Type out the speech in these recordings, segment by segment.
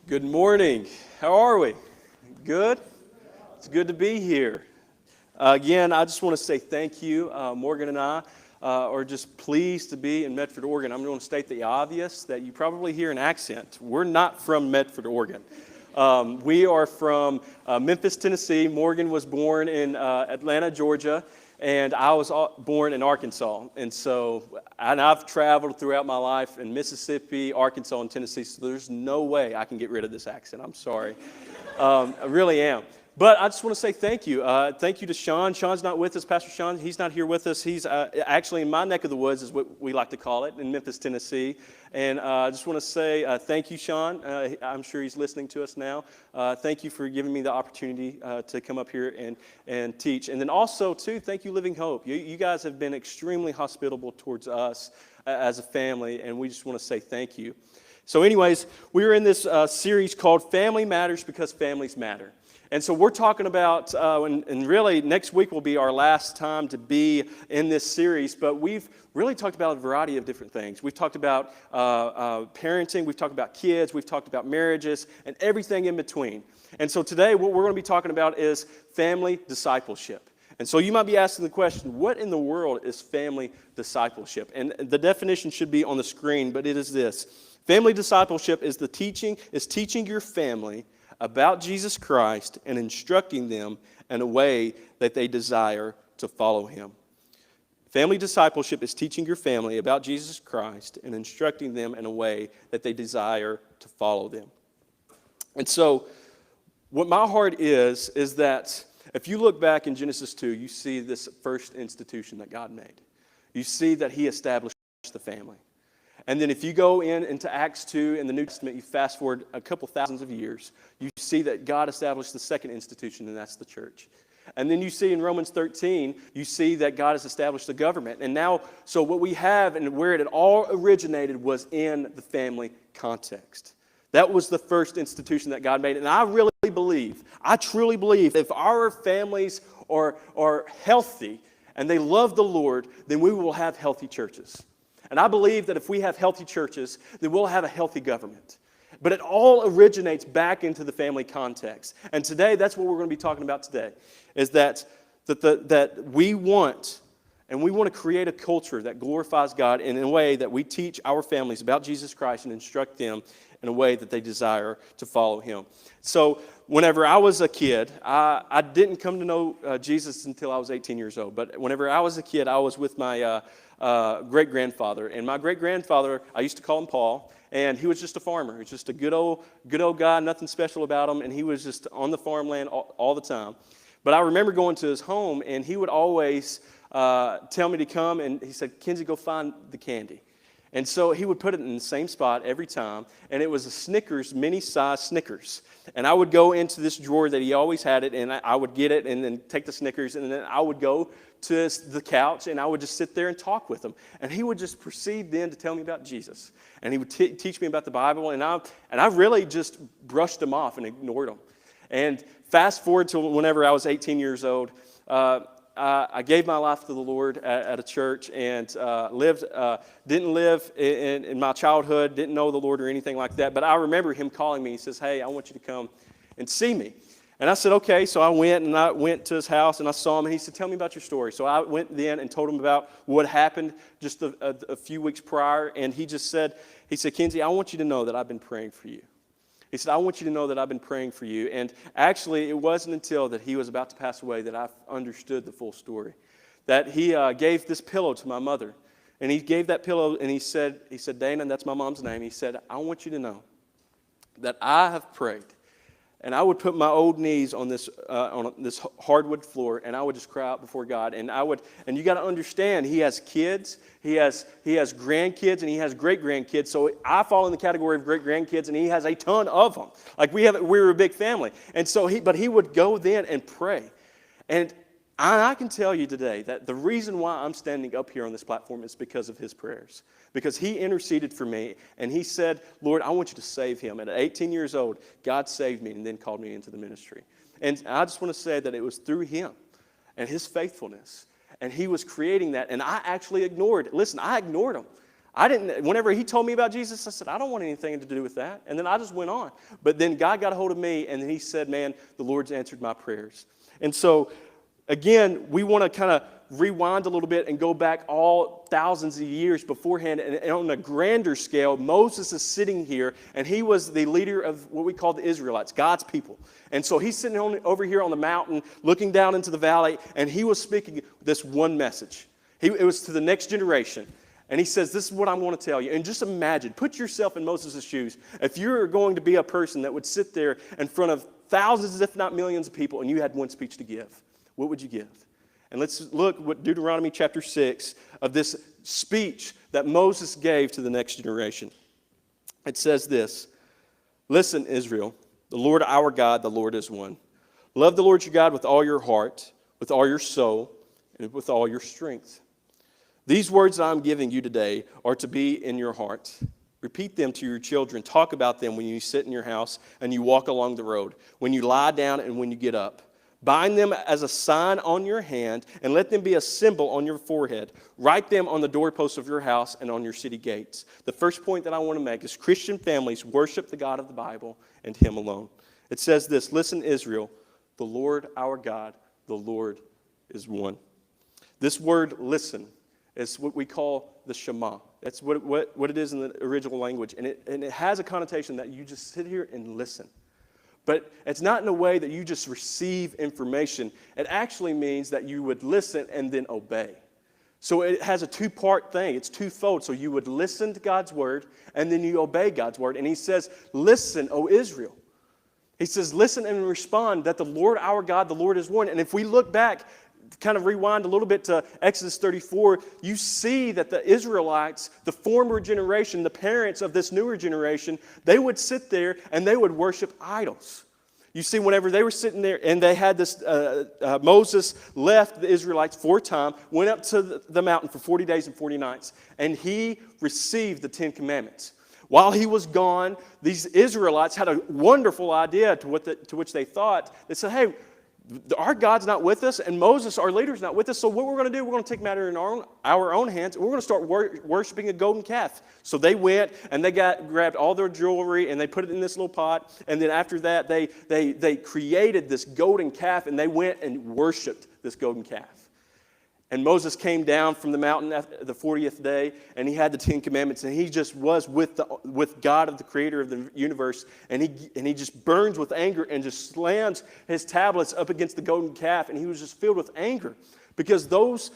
Good morning. How are we? Good? It's good to be here. Again, I just want to say thank you. Morgan and I are just pleased to be in Medford, Oregon. I'm going to state the obvious that you probably hear an accent. We're not from Medford, Oregon. We are from Memphis, Tennessee. Morgan was born in Atlanta, Georgia, and I was born in Arkansas. And I've traveled throughout my life in Mississippi, Arkansas, and Tennessee, so there's no way I can get rid of this accent. I'm sorry. I really am. But I just want to say thank you. Thank you to Sean. Sean's not with us. Pastor Sean, he's not here with us. He's actually in my neck of the woods, is what we like to call it, in Memphis, Tennessee. And I just want to say thank you, Sean. I'm sure he's listening to us now. Thank you for giving me the opportunity to come up here and teach. And then also, too, thank you, Living Hope. You guys have been extremely hospitable towards us as a family, and we just want to say thank you. So anyways, we're in this series called Family Matters Because Families Matter. And so we're talking about, and really next week will be our last time to be in this series, but we've really talked about a variety of different things. We've talked about parenting, we've talked about kids, we've talked about marriages, and everything in between. And so today what we're going to be talking about is family discipleship. And so you might be asking the question, what in the world is family discipleship? And the definition should be on the screen, but it is this. Family discipleship is teaching your family about Jesus Christ and instructing them in a way that they desire to follow him. Family discipleship is teaching your family about Jesus Christ and instructing them in a way that they desire to follow them. And so what my heart is that if you look back in Genesis 2, you see this first institution that God made. You see that he established the family. And then if you go into Acts 2 in the New Testament, you fast forward a couple thousands of years, you see that God established the second institution, and that's the church. And then you see in Romans 13, you see that God has established the government. And now, so what we have and where it all originated was in the family context. That was the first institution that God made. And I truly believe, if our families are healthy and they love the Lord, then we will have healthy churches. And I believe that if we have healthy churches, then we'll have a healthy government. But it all originates back into the family context. And today, that's what we're going to be talking about today, is that we want to create a culture that glorifies God in a way that we teach our families about Jesus Christ and instruct them in a way that they desire to follow him. So whenever I was a kid, I didn't come to know Jesus until I was 18 years old. But whenever I was a kid, I was with my great-grandfather. And my great-grandfather, I used to call him Paul, and he was just a farmer. He was just a good old guy, nothing special about him, and he was just on the farmland all the time. But I remember going to his home, and he would always tell me to come, and he said, "Kenzie, go find the candy." And so he would put it in the same spot every time, and it was a Snickers, mini-size Snickers. And I would go into this drawer that he always had it, and I would get it and then take the Snickers, and then I would go to the couch, and I would just sit there and talk with him. And he would just proceed then to tell me about Jesus. And he would teach me about the Bible, and I really just brushed him off and ignored him. And fast forward to whenever I was 18 years old, I gave my life to the Lord at a church and didn't live in my childhood, didn't know the Lord or anything like that. But I remember him calling me. He says, "Hey, I want you to come and see me." And I said, "Okay." So I went to his house and I saw him, and he said, "Tell me about your story." So I went then and told him about what happened just a few weeks prior. And he said, "Kenzie, I want you to know that I've been praying for you." He said, "I want you to know that I've been praying for you." And actually, it wasn't until that he was about to pass away that I understood the full story. That he gave this pillow to my mother. And he gave that pillow, and he said, "Dana," that's my mom's name. He said, "I want you to know that I have prayed." And I would put my old knees on this hardwood floor, and I would just cry out before God. And you got to understand, he has kids, he has grandkids, and he has great grandkids. So I fall in the category of great grandkids, and he has a ton of them. Like we're a big family. And so he would go then and pray. And I can tell you today that the reason why I'm standing up here on this platform is because of his prayers. Because he interceded for me, and he said, "Lord, I want you to save him." And at 18 years old, God saved me and then called me into the ministry. And I just want to say that it was through him and his faithfulness. And he was creating that, and I actually ignored him. Whenever he told me about Jesus, I said, I don't want anything to do with that. And then I just went on. But then God got a hold of me, and he said, man, the Lord's answered my prayers. And so, again, we want to kind of rewind a little bit and go back all thousands of years beforehand. And on a grander scale, Moses is sitting here, and he was the leader of what we call the Israelites, God's people. And so he's sitting over here on the mountain, looking down into the valley, and he was speaking this one message. It was to the next generation. And he says, this is what I want to tell you. And just imagine, put yourself in Moses' shoes. If you're going to be a person that would sit there in front of thousands, if not millions of people, and you had one speech to give, what would you give? And let's look what Deuteronomy chapter 6 of this speech that Moses gave to the next generation. It says this, listen, Israel, the Lord our God, the Lord is one. Love the Lord your God with all your heart, with all your soul, and with all your strength. These words that I'm giving you today are to be in your heart. Repeat them to your children. Talk about them when you sit in your house and you walk along the road, when you lie down and when you get up. Bind them as a sign on your hand, and let them be a symbol on your forehead. Write them on the doorposts of your house and on your city gates. The first point that I want to make is Christian families worship the God of the Bible and Him alone. It says this, listen, Israel, the Lord our God, the Lord is one. This word listen is what we call the Shema. That's what it is in the original language. And it has a connotation that you just sit here and listen. But it's not in a way that you just receive information. It actually means that you would listen and then obey. So it has a two-part thing. It's twofold. So you would listen to God's word, and then you obey God's word. And he says, listen, O Israel. He says, listen and respond that the Lord our God, the Lord is one. And if we look back, kind of rewind a little bit to Exodus 34, you see that the Israelites, the former generation, the parents of this newer generation, they would sit there and they would worship idols. You see, whenever they were sitting there and they had this, Moses left the Israelites for a time, went up to the mountain for 40 days and 40 nights, and he received the 10 Commandments. While he was gone, these Israelites had a wonderful idea to which they thought. They said, hey, our God's not with us, and Moses, our leader, is not with us, so what we're going to do, we're going to take matter in our own hands, and we're going to start worshiping a golden calf. So they went, and they grabbed all their jewelry, and they put it in this little pot, and then after that, they created this golden calf, and they went and worshiped this golden calf. And Moses came down from the mountain after the 40th day, and he had the 10 Commandments, and he just was with God, the creator of the universe, and he just burns with anger and just slams his tablets up against the golden calf, and he was just filled with anger because those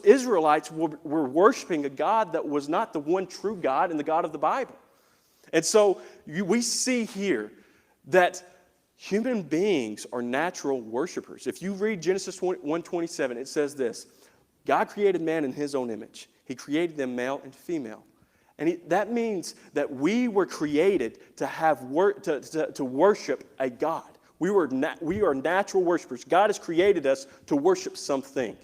Israelites were worshiping a God that was not the one true God and the God of the Bible. And so we see here that human beings are natural worshipers. If you read Genesis 1:27, it says this, God created man in His own image. He created them male and female. And that means that we were created to worship a God. We are natural worshipers. God has created us to worship something.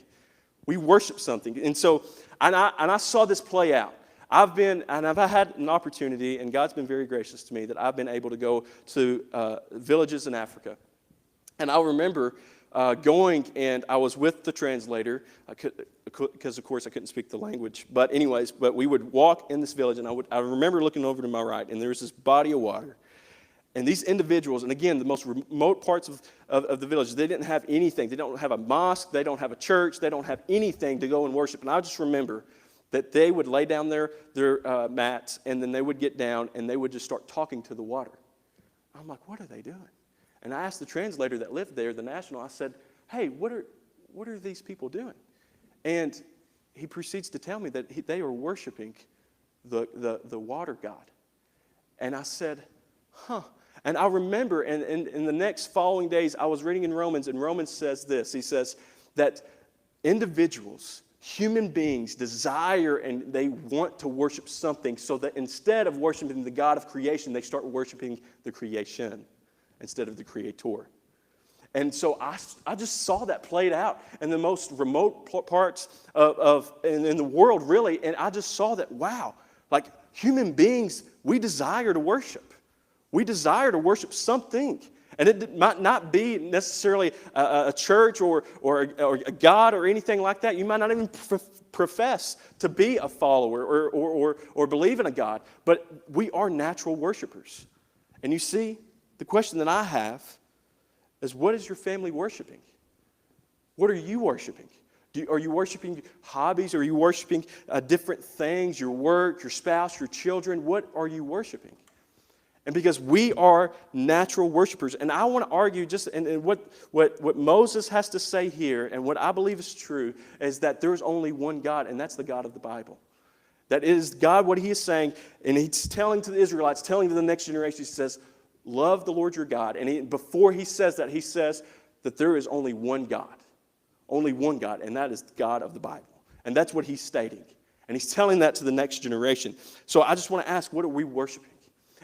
We worship something. And so, and I saw this play out. I've had an opportunity, and God's been very gracious to me, that I've been able to go to villages in Africa. And I remember going, and I was with the translator, because of course I couldn't speak the language. But we would walk in this village, and I remember looking over to my right, and there was this body of water. And these individuals, and again, the most remote parts of the village, they didn't have anything. They don't have a mosque, they don't have a church, they don't have anything to go and worship. And I just remember that they would lay down their mats, and then they would get down, and they would just start talking to the water. I'm like, what are they doing? And I asked the translator that lived there, the national, I said, hey, what are these people doing? And he proceeds to tell me that they are worshiping the water god. And I said, huh. And I remember, and in the next following days, I was reading in Romans, and Romans says this. He says that individuals, human beings, desire and they want to worship something, so that instead of worshiping the God of creation, they start worshiping the creation instead of the creator. And so I just saw that played out in the most remote parts in the world, really. And I just saw that, wow, like human beings, we desire to worship. We desire to worship something. And it might not be necessarily a church or a God or anything like that. You might not even profess to be a follower or believe in a God. But we are natural worshipers. And you see, the question that I have is, what is your family worshiping? What are you worshiping? Are you worshiping hobbies? Are you worshiping different things, your work, your spouse, your children? What are you worshiping? And because we are natural worshipers, and I want to argue and what Moses has to say here, and what I believe is true, is that there's only one God, and that's the God of the Bible. That is God, what he is saying, and he's telling to the Israelites, telling to the next generation, he says, love the Lord your God. And before he says that, he says that there is only one God. Only one God, and that is the God of the Bible. And that's what he's stating. And he's telling that to the next generation. So I just want to ask, what are we worshiping?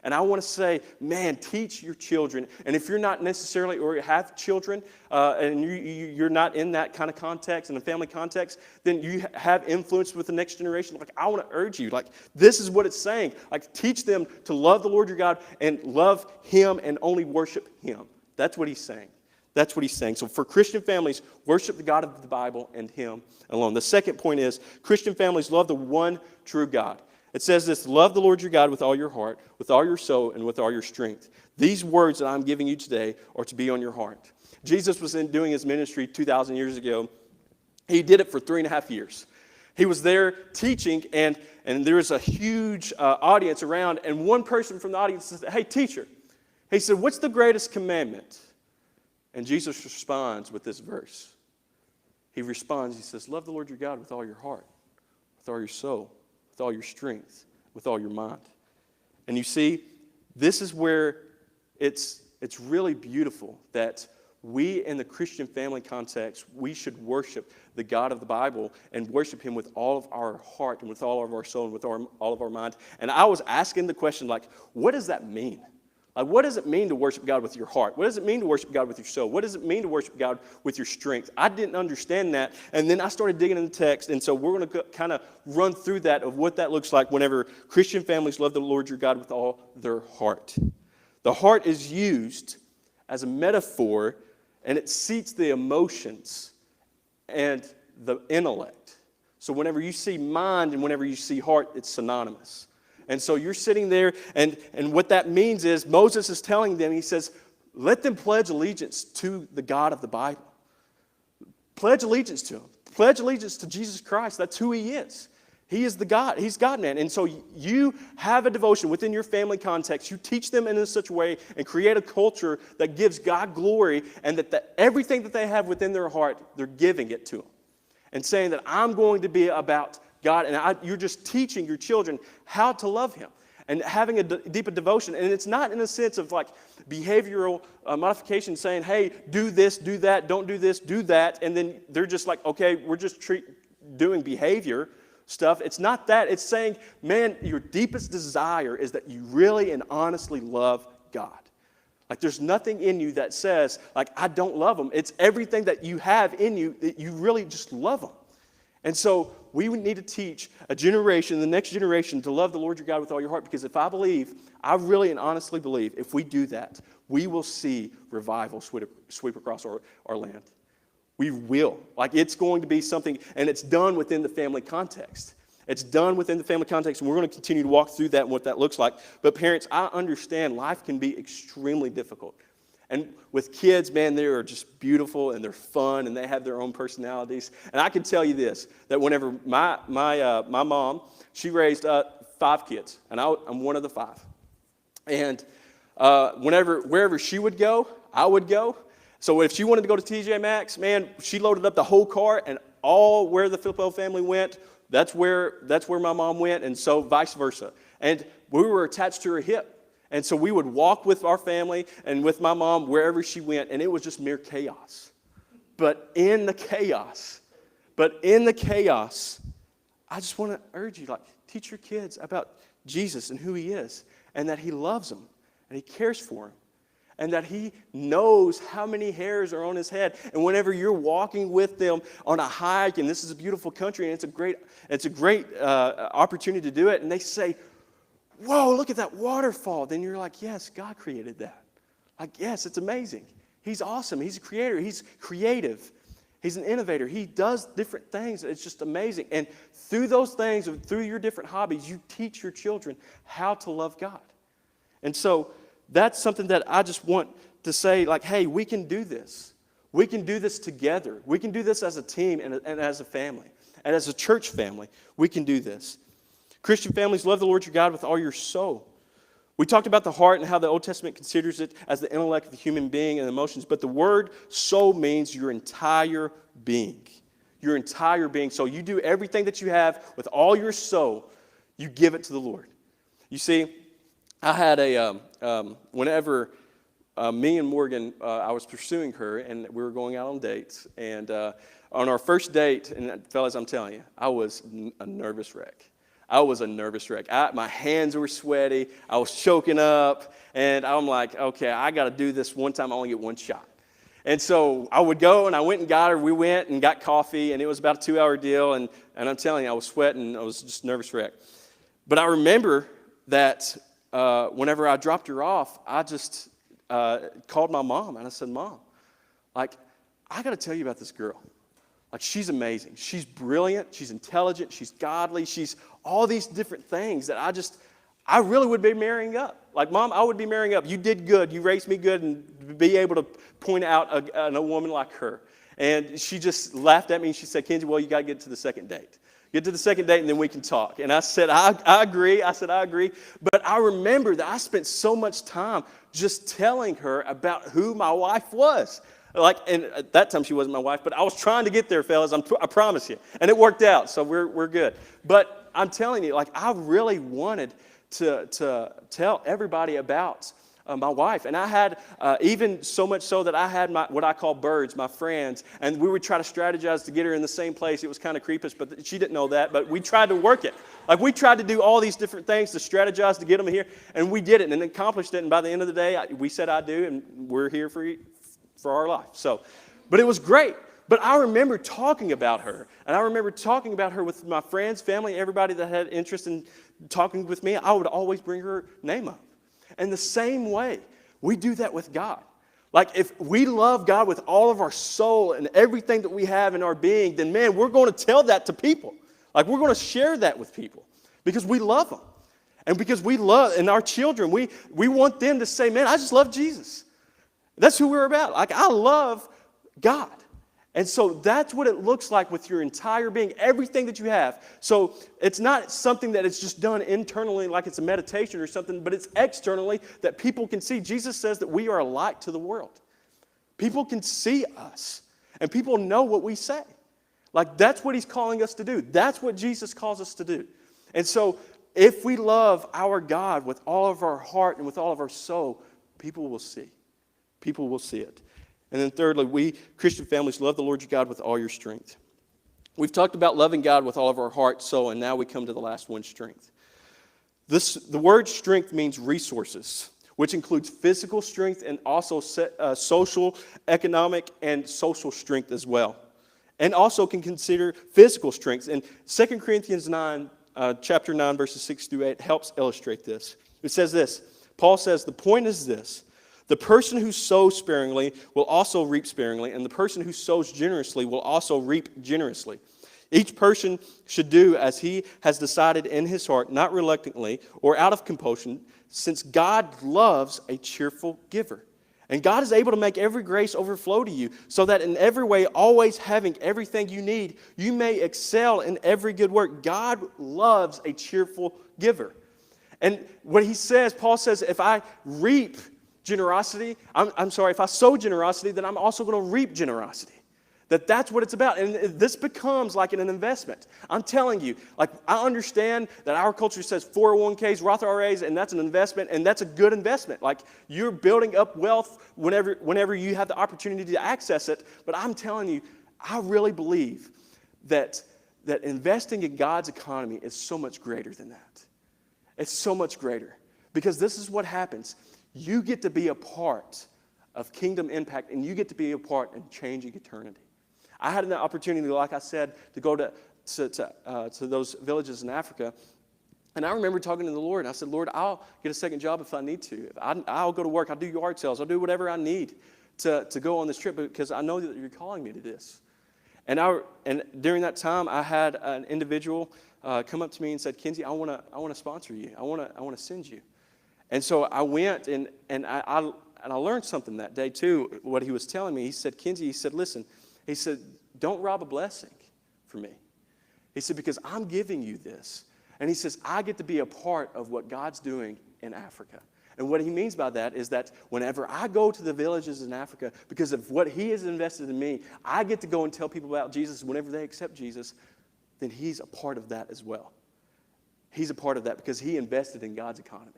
And I want to say, man, teach your children. And if you're not necessarily, or have children, and you're not in that kind of context, in a family context, then you have influence with the next generation. Like, I want to urge you, like, this is what it's saying. Like, teach them to love the Lord your God and love him and only worship him. That's what he's saying. That's what he's saying. So for Christian families, worship the God of the Bible and him alone. The second point is, Christian families love the one true God. It says this, love the Lord your God with all your heart, with all your soul, and with all your strength. These words that I'm giving you today are to be on your heart. Jesus was doing his ministry 2,000 years ago. He did it for 3.5 years. He was there teaching, and there was a huge audience around, and one person from the audience said, hey, teacher. He said, what's the greatest commandment? And Jesus responds with this verse. He responds, he says, love the Lord your God with all your heart, with all your soul, with all your strength, with all your mind. And you see, this is where it's really beautiful that we in the Christian family context, we should worship the God of the Bible and worship him with all of our heart and with all of our soul and with all of our mind. And I was asking the question, like, what does that mean? Like, what does it mean to worship God with your heart? What does it mean to worship God with your soul? What does it mean to worship God with your strength? I didn't understand that, and then I started digging in the text, and so we're going to kind of run through that of what that looks like whenever Christian families love the Lord your God with all their heart. The heart is used as a metaphor, and it seats the emotions and the intellect. So whenever you see mind and whenever you see heart, it's synonymous. And so you're sitting there, and what that means is Moses is telling them, he says, let them pledge allegiance to the God of the Bible. Pledge allegiance to him. Pledge allegiance to Jesus Christ. That's who he is. He is the God. He's God-man. And so you have a devotion within your family context. You teach them in such a way and create a culture that gives God glory, and that everything that they have within their heart, they're giving it to him. And saying that I'm going to be about God, and you're just teaching your children how to love him and having a deeper devotion. And it's not in a sense of like behavioral modification saying, hey, do this, do that, don't do this, do that. And then they're just like, okay, we're just doing behavior stuff. It's not that. It's saying, man, your deepest desire is that you really and honestly love God. Like, there's nothing in you that says, like, I don't love him. It's everything that you have in you that you really just love him. And so we would need to teach a generation, the next generation, to love the Lord your God with all your heart. Because if I really and honestly believe, if we do that, we will see revival sweep across our land. We will. Like, it's going to be something, and it's done within the family context. It's done within the family context, and we're going to continue to walk through that and what that looks like. But parents, I understand life can be extremely difficult. And with kids, man, they are just beautiful, and they're fun, and they have their own personalities. And I can tell you this, that whenever my mom, she raised 5 kids, and I'm one of the 5. And wherever she would go, I would go. So if she wanted to go to TJ Maxx, man, she loaded up the whole car, and all where the Flippo family went, that's where my mom went, and so vice versa. And we were attached to her hip. And so we would walk with our family and with my mom wherever she went, and it was just mere chaos. But in the chaos, I just want to urge you, like, teach your kids about Jesus and who he is, and that he loves them, and he cares for them, and that he knows how many hairs are on his head. And whenever you're walking with them on a hike, and this is a beautiful country, and it's a great opportunity to do it, and they say, whoa, look at that waterfall. Then you're like, yes, God created that. Like, yes, it's amazing. He's awesome. He's a creator. He's creative. He's an innovator. He does different things. It's just amazing. And through those things, through your different hobbies, you teach your children how to love God. And so that's something that I just want to say, like, hey, we can do this. We can do this together. We can do this as a team and as a family. And as a church family, we can do this. Christian families, love the Lord your God with all your soul. We talked about the heart and how the Old Testament considers it as the intellect of the human being and emotions. But the word soul means your entire being. Your entire being. So you do everything that you have with all your soul. You give it to the Lord. You see, I had whenever me and Morgan, I was pursuing her, and we were going out on dates. And on our first date, and fellas, I'm telling you, I was a nervous wreck. I was a nervous wreck. My hands were sweaty. I was choking up. And I'm like, okay, I got to do this one time. I only get one shot. And so I would go, and I went and got her. We went and got coffee, and it was about a 2-hour deal. And I'm telling you, I was sweating. I was just a nervous wreck. But I remember that whenever I dropped her off, I just called my mom, and I said, Mom, like, I got to tell you about this girl. Like, she's amazing. She's brilliant. She's intelligent. She's godly. She's all these different things that I really would be marrying up. Like, Mom, I would be marrying up. You did good. You raised me good, and be able to point out a woman like her. And she just laughed at me, and she said, Kenzie, well, you got to get to the second date. Get to the second date, and then we can talk. And I said, I agree. I said, I agree. But I remember that I spent so much time just telling her about who my wife was. Like, and at that time she wasn't my wife, but I was trying to get there, fellas. I promise you. And it worked out, so we're good. But I'm telling you, like, I really wanted to tell everybody about my wife. And I had, even so much so that I had what I call birds, my friends, and we would try to strategize to get her in the same place. It was kind of creepish, but she didn't know that, but we tried to work it. Like, we tried to do all these different things to strategize to get them here, and we did it and accomplished it. And by the end of the day, we said I do, and we're here for our life. So, but it was great. But I remember talking about her, and I remember talking about her with my friends, family, everybody that had interest in talking with me. I would always bring her name up. And the same way, we do that with God. Like, if we love God with all of our soul and everything that we have in our being, then, man, we're going to tell that to people. Like, we're going to share that with people because we love them. And because we love, and our children, we want them to say, man, I just love Jesus. That's who we're about. Like, I love God. And so that's what it looks like with your entire being, everything that you have. So it's not something that it's just done internally like it's a meditation or something, but it's externally that people can see. Jesus says that we are a light to the world. People can see us, and people know what we say. Like, that's what he's calling us to do. That's what Jesus calls us to do. And so if we love our God with all of our heart and with all of our soul, people will see. People will see it. And then thirdly, we Christian families love the Lord your God with all your strength. We've talked about loving God with all of our heart, soul, and now we come to the last one, strength. The word strength means resources, which includes physical strength and also social, economic, and social strength as well. And also can consider physical strength. And 2 Corinthians 9, chapter 9, verses 6 through 8 helps illustrate this. It says this. Paul says, the point is this. The person who sows sparingly will also reap sparingly, and the person who sows generously will also reap generously. Each person should do as he has decided in his heart, not reluctantly or out of compulsion, since God loves a cheerful giver. And God is able to make every grace overflow to you, so that in every way, always having everything you need, you may excel in every good work. God loves a cheerful giver. And what he says, Paul says, if I reap generosity, if I sow generosity, then I'm also going to reap generosity. That's what it's about. And this becomes like an investment. I'm telling you, like, I understand that our culture says 401ks, Roth IRAs, and that's an investment, and that's a good investment. Like, you're building up wealth whenever you have the opportunity to access it. But I'm telling you, I really believe that investing in God's economy is so much greater than that. It's so much greater. Because this is what happens. You get to be a part of kingdom impact, and you get to be a part in changing eternity. I had an opportunity, like I said, to go to those villages in Africa, And I remember talking to the Lord, and I said, Lord, I'll get a second job if I need to. I'll go to work. I'll do yard sales. I'll do whatever I need to go on this trip because I know that you're calling me to this. And during that time, I had an individual come up to me and said, Kenzie, I want to sponsor you. I want to send you. And so I went, and I learned something that day, too, what he was telling me. He said, Kenzie, he said, listen, he said, don't rob a blessing for me. He said, because I'm giving you this. And he says, I get to be a part of what God's doing in Africa. And what he means by that is that whenever I go to the villages in Africa, because of what he has invested in me, I get to go and tell people about Jesus. Whenever they accept Jesus, then he's a part of that as well. He's a part of that because he invested in God's economy.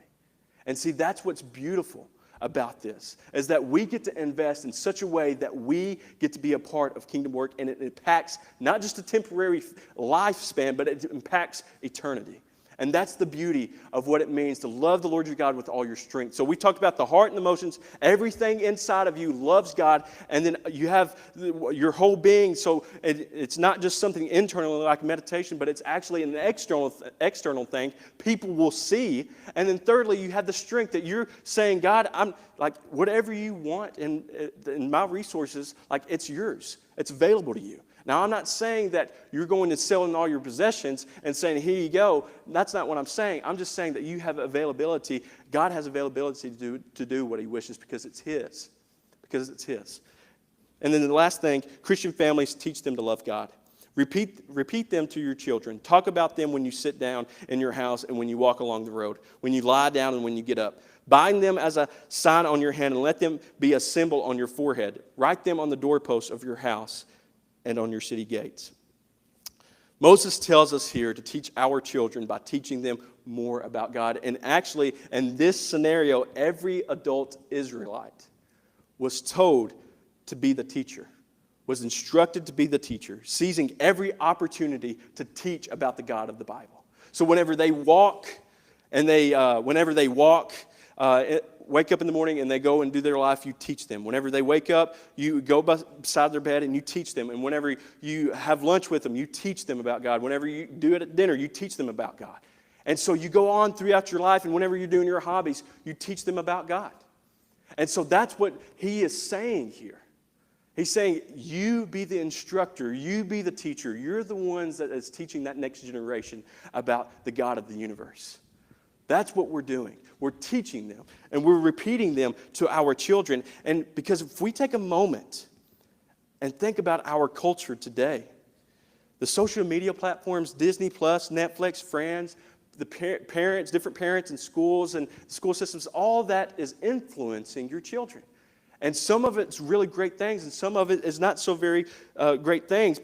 And see, that's what's beautiful about this, is that we get to invest in such a way that we get to be a part of kingdom work, and it impacts not just a temporary lifespan, but it impacts eternity. And that's the beauty of what it means to love the Lord your God with all your strength. So we talked about the heart and the emotions. Everything inside of you loves God. And then you have your whole being. So it's not just something internal like meditation, but it's actually an external thing people will see. And then thirdly, you have the strength that you're saying, God, I'm like, whatever you want in my resources, like it's yours. It's available to you. Now, I'm not saying that you're going to sell in all your possessions and saying, here you go. That's not what I'm saying. I'm just saying that you have availability. God has availability to do what he wishes because it's his. Because it's his. And then the last thing, Christian families teach them to love God. Repeat them to your children. Talk about them when you sit down in your house and when you walk along the road, when you lie down and when you get up. Bind them as a sign on your hand and let them be a symbol on your forehead. Write them on the doorposts of your house and on your city gates. Moses tells us here to teach our children by teaching them more about God. And actually, in this scenario, every adult Israelite was told to be the teacher, was instructed to be the teacher, seizing every opportunity to teach about the God of the Bible. So whenever they walk, wake up in the morning and they go and do their life, you teach them. Whenever they wake up, you go beside their bed and you teach them. And whenever you have lunch with them, you teach them about God. Whenever you do it at dinner, you teach them about God. And so you go on throughout your life, and whenever you're doing your hobbies, you teach them about God. And so that's what he is saying here. He's saying, you be the instructor, you be the teacher. You're the ones that is teaching that next generation about the God of the universe. That's what we're doing. We're teaching them, and we're repeating them to our children. And because if we take a moment and think about our culture today, the social media platforms, Disney Plus, Netflix, Friends, the parents, different parents in schools and school systems, all that is influencing your children. And some of it's really great things, and some of it is not so very great things.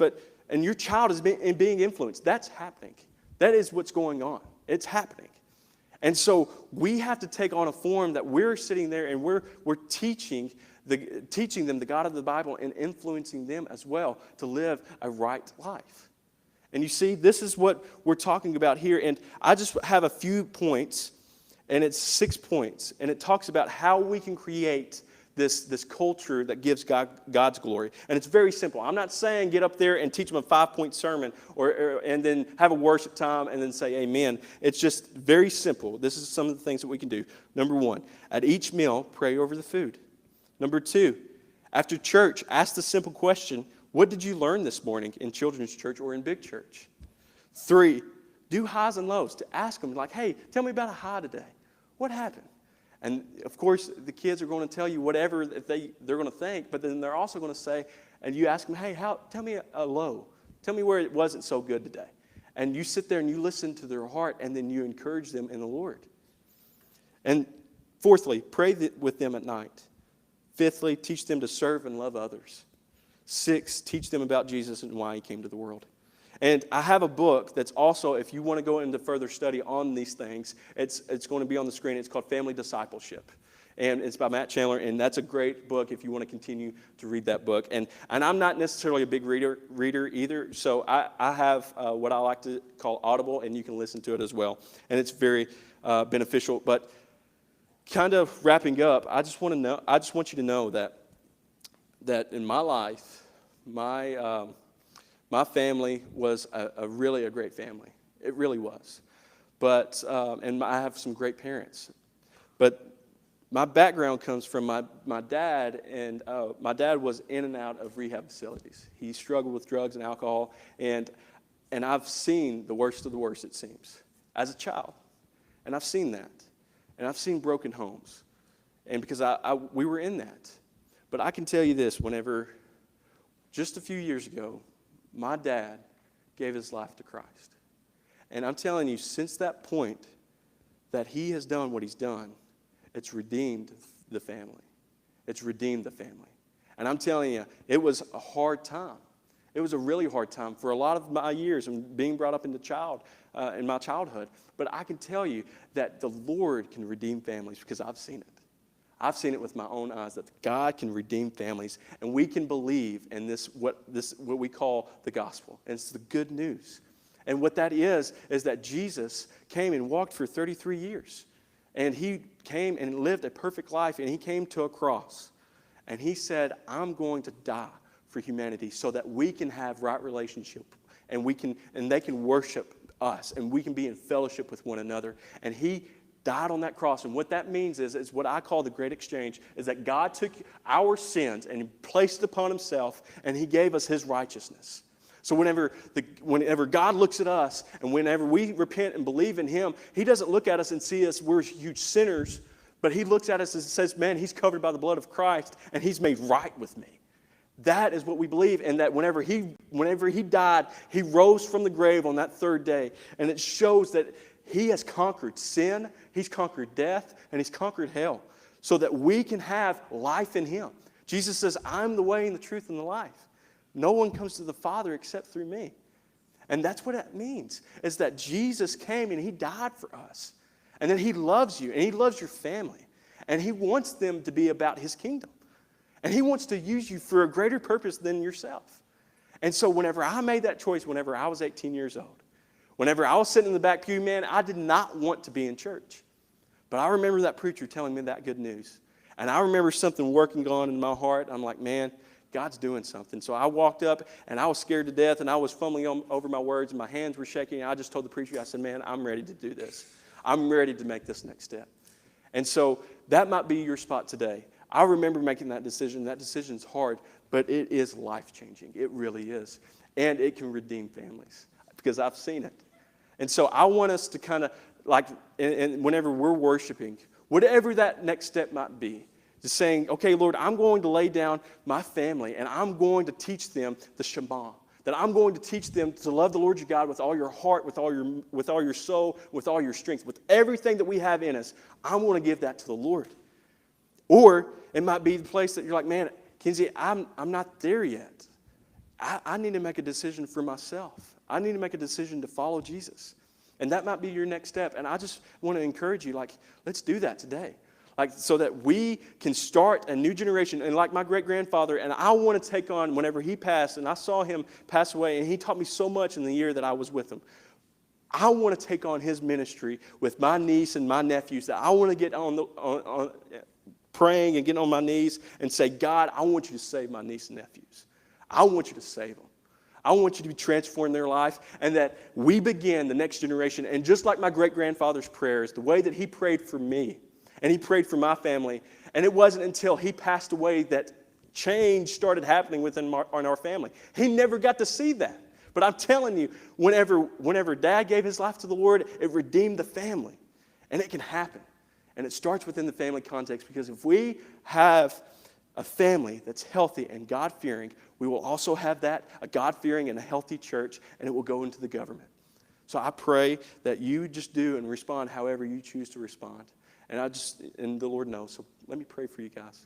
And your child is being influenced. That's happening. That is what's going on. It's happening. And so we have to take on a form that we're sitting there and we're teaching them the God of the Bible and influencing them as well to live a right life. And you see, this is what we're talking about here. And I just have a few points, and it's 6 points. And it talks about how we can create this culture that gives God's glory. And it's very simple. I'm not saying get up there and teach them a 5-point sermon and then have a worship time and then say amen. It's just very simple. This is some of the things that we can do. Number 1, at each meal, pray over the food. Number 2, after church, ask the simple question, what did you learn this morning in children's church or in big church? 3, do highs and lows. To ask them like, hey, tell me about a high today. What happened? And, of course, the kids are going to tell you whatever if they're going to think, but then they're also going to say, and you ask them, hey, tell me a low. Tell me where it wasn't so good today. And you sit there and you listen to their heart, and then you encourage them in the Lord. And fourthly, pray with them at night. Fifthly, teach them to serve and love others. 6, teach them about Jesus and why he came to the world. And I have a book that's also, if you want to go into further study on these things, it's going to be on the screen. It's called Family Discipleship. And it's by Matt Chandler, and that's a great book if you want to continue to read that book. And I'm not necessarily a big reader either, so I have what I like to call Audible, and you can listen to it as well. And it's very beneficial. But kind of wrapping up, I just want you to know that in my life, my family was a really great family. It really was. but I have some great parents. But my background comes from my dad, and my dad was in and out of rehab facilities. He struggled with drugs and alcohol, and I've seen the worst of the worst, it seems, as a child. And I've seen that. And I've seen broken homes. And because we were in that. But I can tell you this, whenever, just a few years ago, my dad gave his life to Christ. And I'm telling you, since that point that he has done what he's done, it's redeemed the family. It's redeemed the family. And I'm telling you, it was a hard time. It was a really hard time for a lot of my years and being brought up in my childhood. But I can tell you that the Lord can redeem families because I've seen it. I've seen it with my own eyes that God can redeem families, and we can believe in what we call the gospel. And it's the good news. And what that is that Jesus came and walked for 33 years. And he came and lived a perfect life, and he came to a cross. And he said, I'm going to die for humanity so that we can have right relationship, and they can worship us, and we can be in fellowship with one another. And he died on that cross. And what that means is what I call the great exchange, is that God took our sins and placed it upon himself, and he gave us his righteousness. So whenever God looks at us, and whenever we repent and believe in him, he doesn't look at us and see us, we're huge sinners, but he looks at us and says, man, he's covered by the blood of Christ, and he's made right with me. That is what we believe, and that whenever he died, he rose from the grave on that third day, and it shows that he has conquered sin, he's conquered death, and he's conquered hell, so that we can have life in him. Jesus says, I'm the way and the truth and the life. No one comes to the Father except through me. And that's what that means, is that Jesus came and he died for us. And then he loves you, and he loves your family. And he wants them to be about his kingdom. And he wants to use you for a greater purpose than yourself. And so whenever I made that choice, whenever I was 18 years old, whenever I was sitting in the back pew, man, I did not want to be in church. But I remember that preacher telling me that good news. And I remember something working on in my heart. I'm like, man, God's doing something. So I walked up, and I was scared to death, and I was fumbling over my words, and my hands were shaking. And I just told the preacher, I said, man, I'm ready to do this. I'm ready to make this next step. And so that might be your spot today. I remember making that decision. That decision's hard, but it is life-changing. It really is. And it can redeem families because I've seen it. And so I want us to kind of, and whenever we're worshiping, whatever that next step might be, just saying, okay, Lord, I'm going to lay down my family, and I'm going to teach them the Shema. That I'm going to teach them to love the Lord your God with all your heart, with all your soul, with all your strength, with everything that we have in us. I'm going to give that to the Lord. Or it might be the place that you're like, man, Kenzie, I'm not there yet. I need to make a decision for myself. I need to make a decision to follow Jesus. And that might be your next step. And I just want to encourage you, let's do that today. So that we can start a new generation. And like my great-grandfather, and I want to take on, whenever he passed, and I saw him pass away, and he taught me so much in the year that I was with him. I want to take on his ministry with my niece and my nephews, that I want to get on praying and getting on my knees and say, God, I want you to save my niece and nephews. I want you to save them. I want you to be transformed in their life, and that we begin the next generation. And just like my great-grandfather's prayers, the way that he prayed for me, and he prayed for my family, and it wasn't until he passed away that change started happening within our family. He never got to see that. But I'm telling you, whenever Dad gave his life to the Lord, it redeemed the family. And it can happen. And it starts within the family context, because if we have a family that's healthy and God-fearing, we will also have a God-fearing and a healthy church, and it will go into the government. So I pray that you just do and respond however you choose to respond. And the Lord knows. So let me pray for you guys.